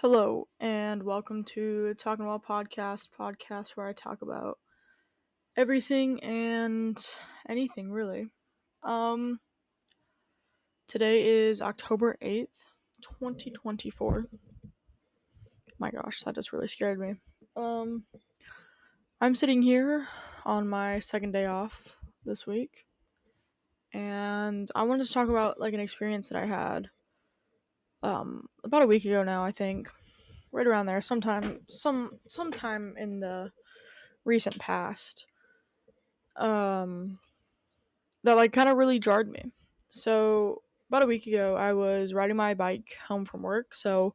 Hello and welcome to Talking About podcast where I talk about everything and anything really. Um Today is October 8th, 2024. My gosh, that just really scared me. Um I'm sitting here on my second day off this week, and I wanted to talk about like an experience that I had about a week ago now, I think. Right around there, sometime in the recent past. Um that like kind of really jarred me. So about a week ago, I was riding my bike home from work. So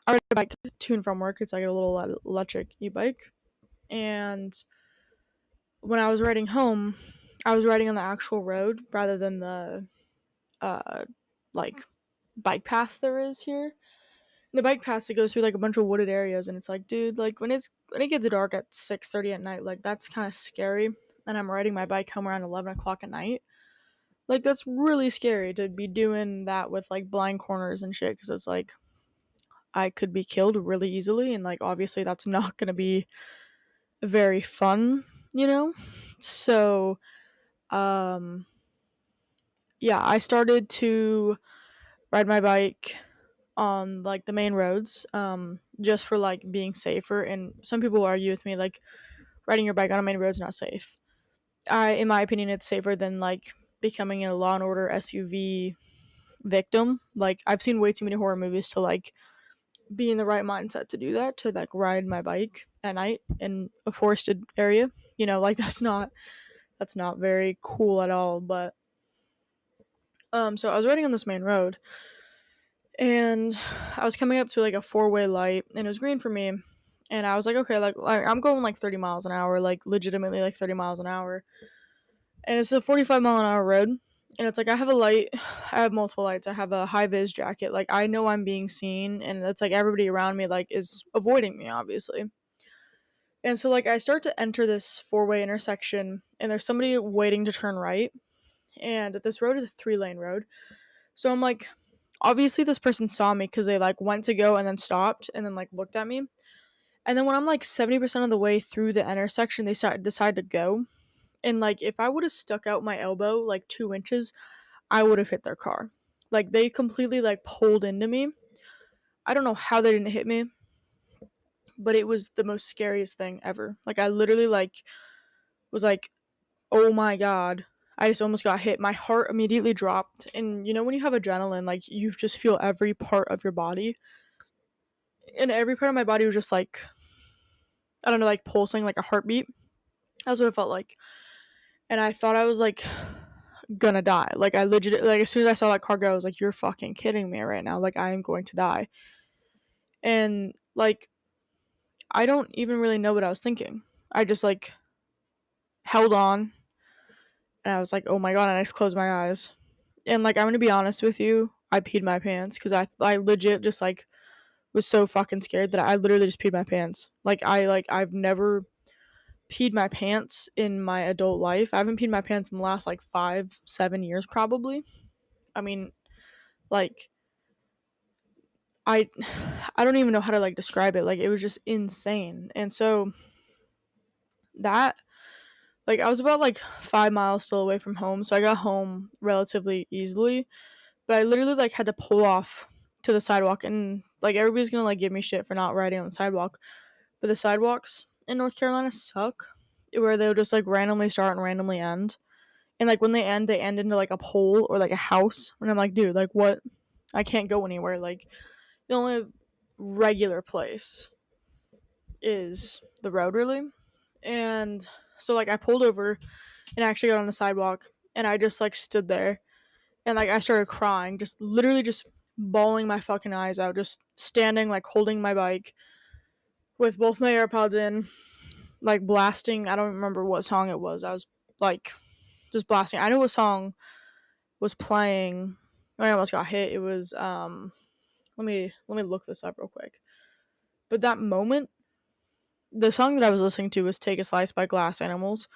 I ride a bike to and from work. It's like a little electric e-bike. And when I was riding home, I was riding on the actual road rather than the uh like bike path there is here. The bike path, it goes through like a bunch of wooded areas, and it's like, dude, like when it gets dark at 6:30 at night, like that's kind of scary. And I'm riding my bike home around 11 o'clock at night. Like, that's really scary to be doing that with, like, blind corners and shit, because it's like, I could be killed really easily, and, like, obviously that's not gonna be very fun, you know? So, um, yeah, I started to ride my bike on, like, the main roads, just for, like, being safer, and some people argue with me, like, riding your bike on a main road is not safe. In my opinion, it's safer than, like, becoming a Law& and Order SUV victim. Like, I've seen way too many horror movies to like be in the right mindset to do that, to like ride my bike at night in a forested area. Like that's not very cool at all. But so I was riding on this main road, and I was coming up to like a four-way light, and it was green for me. And I was like, okay, like I'm going like 30 miles an hour, like legitimately like 30 miles an hour. And it's a 45-mile-an-hour road. And it's like I have a light, I have multiple lights. I have a high vis jacket. Like, I know I'm being seen, and it's like everybody around me like is avoiding me, obviously. And so like I start to enter this four-way intersection, and there's somebody waiting to turn right. And this road is a 3-lane road. So I'm like, obviously this person saw me because they like went to go and then stopped and then like looked at me. And then when I'm like 70% of the way through the intersection, they decide to go. And like if I would have stuck out my elbow like 2 inches, I would have hit their car. Like, they completely like pulled into me. I don't know how they didn't hit me, but it was the most scariest thing ever. Like, I literally like was like, "Oh my god." I just almost got hit. My heart immediately dropped. And when you have adrenaline, like you just feel every part of your body. And every part of my body was just like, I don't know, like pulsing like a heartbeat. That's what it felt like. And I thought I was like gonna die. Like, I legit, like as soon as I saw that car go, I was like, "You're fucking kidding me right now. Like, I am going to die." And like, I don't even really know what I was thinking. I just like held on, and I was like, "Oh my god," and I just closed my eyes. And like, I'm gonna be honest with you, I peed my pants because I legit just like was so fucking scared that I literally just peed my pants. I've never peed my pants in my adult life. I haven't peed my pants in the last like 5-7 years probably. I mean, like, I I don't even know how to like describe it. Like, it was just insane. And so that, like, I was about like 5 miles still away from home, so I got home relatively easily. But I literally like had to pull off to the sidewalk, and like everybody's gonna like give me shit for not riding on the sidewalk. But the sidewalks in North Carolina suck, where they'll just like randomly start and randomly end. And like when they end into like a pole or like a house. And I'm like, dude, like what? I can't go anywhere. Like, the only regular place is the road, really. And so like I pulled over and actually got on the sidewalk, and I just like stood there, and like I started crying, just literally just bawling my fucking eyes out, just standing like holding my bike with both my AirPods in, like blasting. I don't remember what song it was. I was like just blasting. I knew what song was playing when I almost got hit. It was let me look this up real quick. But that moment, the song that I was listening to was "Take a Slice" by Glass Animals.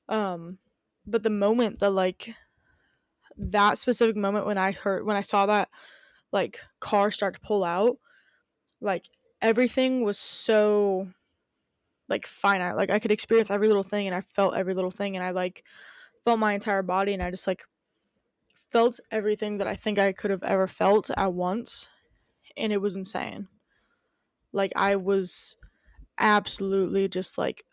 Um, but the moment that like that specific moment when I saw that like car start to pull out, like everything was so like finite. Like I could experience every little thing and I felt every little thing and I like felt my entire body and I just like felt everything that I think I could have ever felt at once, and it was insane. Like I was absolutely just like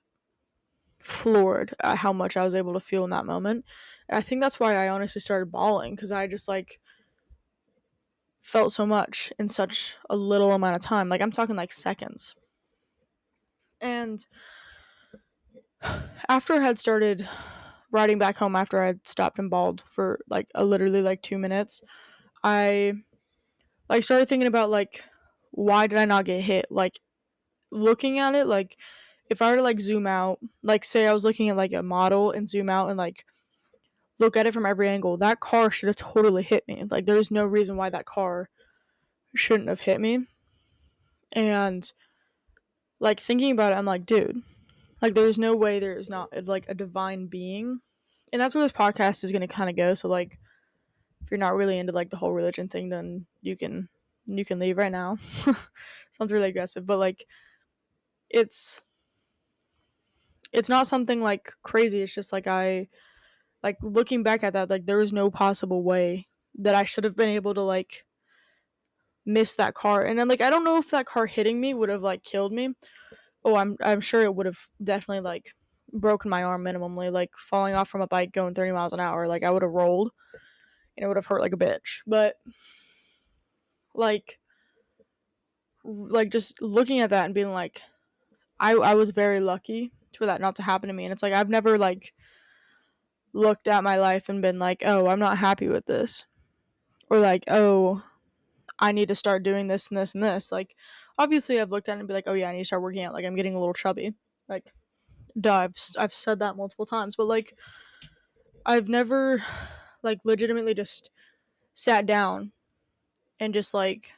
floored at how much I was able to feel in that moment. And I think that's why I honestly started bawling, because I just like felt so much in such a little amount of time. Like I'm talking like seconds. And after I had started riding back home, after I had stopped and bawled for like a literally like 2 minutes, I like started thinking about like why did I not get hit? Like looking at it, like if I were to like zoom out, like say I was looking at like a model and zoom out and like look at it from every angle, that car should have totally hit me. Like there's no reason why that car shouldn't have hit me. And like thinking about it, I'm like, dude, like there's no way there's not like a divine being. And that's where this podcast is gonna kind of go. So like if you're not really into like the whole religion thing, then you can leave right now. Sounds really aggressive, but like it's it's not something like crazy. It's just like I like looking back at that, like there was no possible way that I should have been able to like miss that car. And then like I don't know if that car hitting me would have like killed me. Oh, I'm sure it would have definitely like broken my arm minimally, like falling off from a bike going 30 miles an hour. Like I would have rolled and it would have hurt like a bitch. But like just looking at that and being like I was very lucky for that not to happen to me. And it's like I've never like looked at my life and been like, "Oh, I'm not happy with this." Or like, "Oh, I need to start doing this and this and this." Like obviously I've looked at it and be like, "Oh yeah, I need to start working out. Like I'm getting a little chubby." Like duh, I've said that multiple times, but like I've never like legitimately just sat down and just like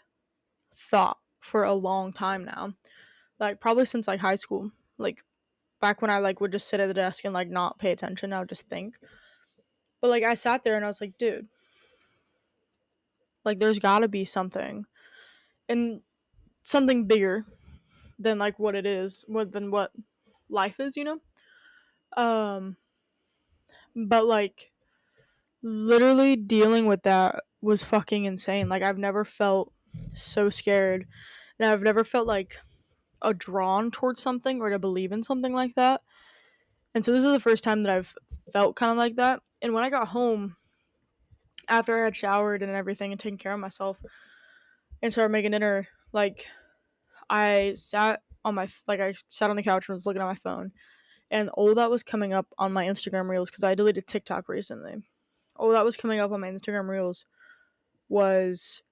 thought for a long time now. Like probably since like high school. Like back when I like would just sit at the desk and like not pay attention, I would just think. But like I sat there and I was like, dude, like there's gotta be something. And something bigger than like what it is, than what life is, you know? Um but like literally dealing with that was fucking insane. Like I've never felt so scared. And I've never felt like a drawn towards something or to believe in something like that. And so this is the first time that I've felt kind of like that. And when I got home after I had showered and everything and taken care of myself and started making dinner, like I sat on my like I sat on the couch and was looking at my phone, and all that was coming up on my Instagram reels, because I deleted TikTok recently. All that was coming up on my Instagram reels was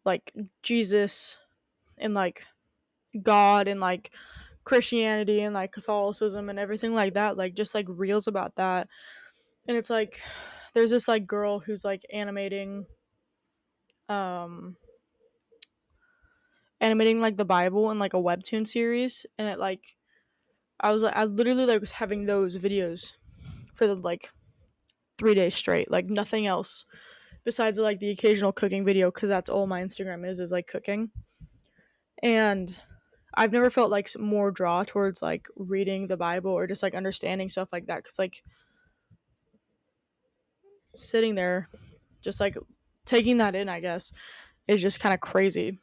like Jesus and like God and like Christianity and like Catholicism and everything like that, like just like reels about that. And it's like there's this like girl who's like um animating like the Bible in like a webtoon series, and it like I literally like was having those videos for the like 3 days straight, like nothing else besides like the occasional cooking video, because that's all my Instagram is like cooking. And I've never felt like more draw towards like reading the Bible or just like understanding stuff like that, because like sitting there just like taking that in, I guess, is just kind of crazy.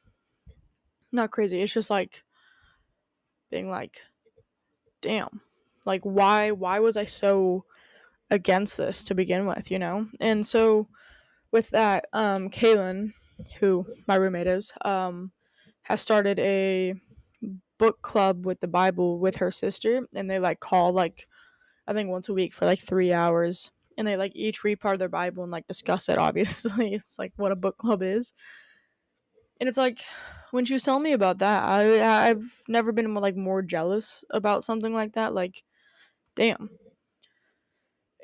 Not crazy, it's just like being like, damn, like why was I so against this to begin with, you know? And so with that, Kaylin, who my roommate is, has started a book club with the Bible with her sister, and they like call like I think once a week for like 3 hours, and they like each read part of their Bible and like discuss it. Obviously, it's like what a book club is, and it's like when she was telling me about that, I've never been like more jealous about something like that. Like, damn.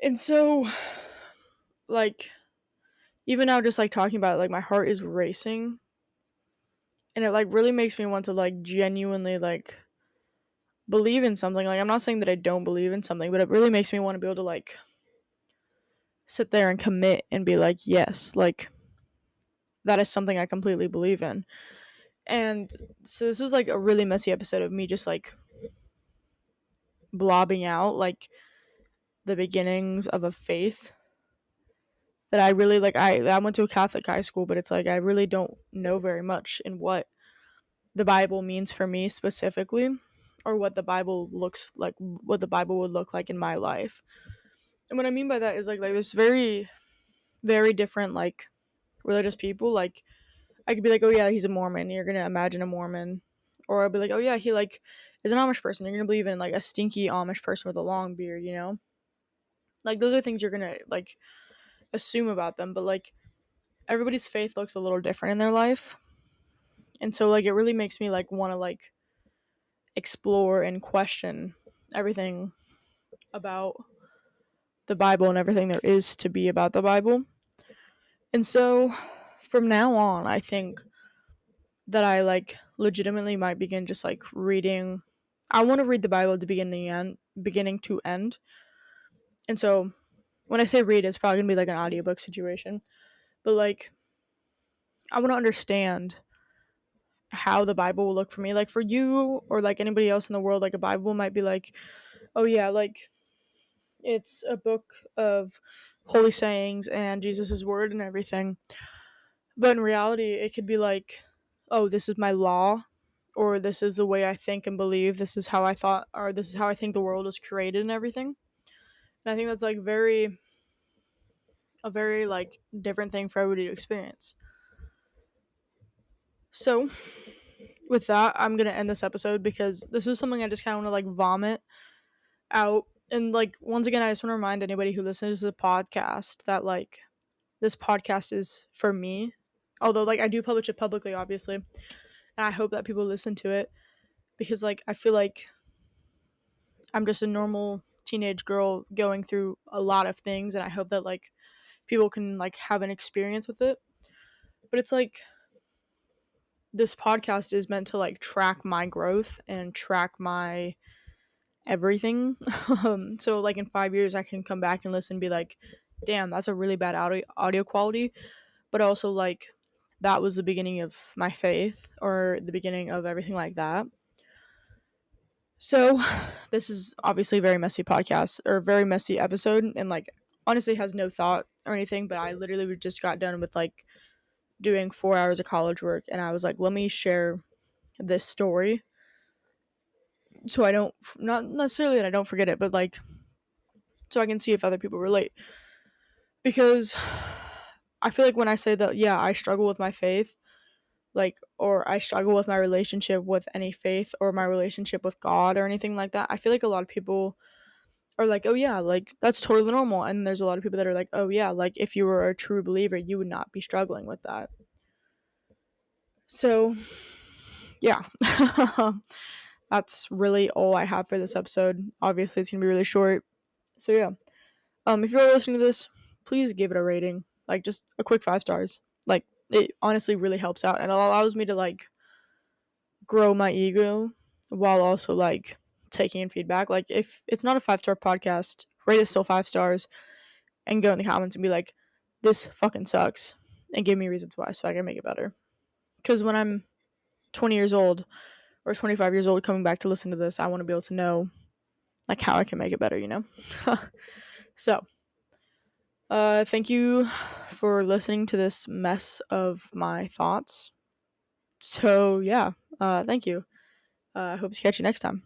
And so, like, even now, just like talking about it, like my heart is racing, and it like really makes me want to like genuinely like believe in something. Like I'm not saying that I don't believe in something, but it really makes me want to be able to like sit there and commit and be like, yes, like that is something I completely believe in. And so this was like a really messy episode of me just like blobbing out like the beginnings of a faith that I really like. I went to a Catholic high school, but it's like I really don't know very much in what the Bible means for me specifically, or what the Bible looks like, what the Bible would look like in my life. And what I mean by that is like there's very, very different like religious people. Like I could be like, oh yeah, he's a Mormon. You're gonna imagine a Mormon, or I'll be like, oh yeah, he like is an Amish person. You're gonna believe in like a stinky Amish person with a long beard. You know, like those are things you're gonna like assume about them. But like everybody's faith looks a little different in their life, and so like it really makes me like want to like explore and question everything about the Bible and everything there is to be about the Bible. And so from now on, I think that I like legitimately might begin just like reading. I want to read the Bible to beginning to end. And so when I say read, it's probably gonna be like an audiobook situation. But like I want to understand how the Bible will look for me. Like for you or like anybody else in the world, like a Bible might be like, oh yeah, like it's a book of holy sayings and Jesus's word and everything. But in reality, it could be like, oh, this is my law, or this is the way I think and believe. This is how I thought, or this is how I think the world was created and everything. And I think that's like a very like different thing for everybody to experience. So with that, I'm gonna end this episode because this was something I just kind of want to like vomit out. And like once again, I just want to remind anybody who listens to the podcast that like this podcast is for me. Although like I do publish it publicly, obviously, and I hope that people listen to it because like I feel like I'm just a normal teenage girl going through a lot of things, and I hope that like people can like have an experience with it. But it's like this podcast is meant to like track my growth and track my everything. So like in 5 years I can come back and listen and be like, damn, that's a really bad audio quality, but also like that was the beginning of my faith or the beginning of everything like that. So this is obviously a very messy podcast or very messy episode, and like honestly has no thought or anything, but I literally just got done with like doing 4 hours of college work, and I was like, let me share this story so I don't, not necessarily that I don't forget it, but like so I can see if other people relate. Because I feel like when I say that, yeah, I struggle with my faith, like, or I struggle with my relationship with any faith or my relationship with God or anything like that, I feel like a lot of people are like, oh yeah, like that's totally normal. And there's a lot of people that are like, oh yeah, like if you were a true believer, you would not be struggling with that. So yeah. That's really all I have for this episode. Obviously it's gonna be really short. So yeah. If you're listening to this, please give it a rating. Like just a quick 5 stars. Like it honestly really helps out and it allows me to like grow my ego while also like taking in feedback. Like if it's not a 5 star podcast, rate it still 5 stars and go in the comments and be like, this fucking sucks, and give me reasons why so I can make it better. Because when I'm 20 years old or 25 years old coming back to listen to this, I want to be able to know like how I can make it better, you know? So thank you for listening to this mess of my thoughts. So yeah, thank you. I hope to catch you next time.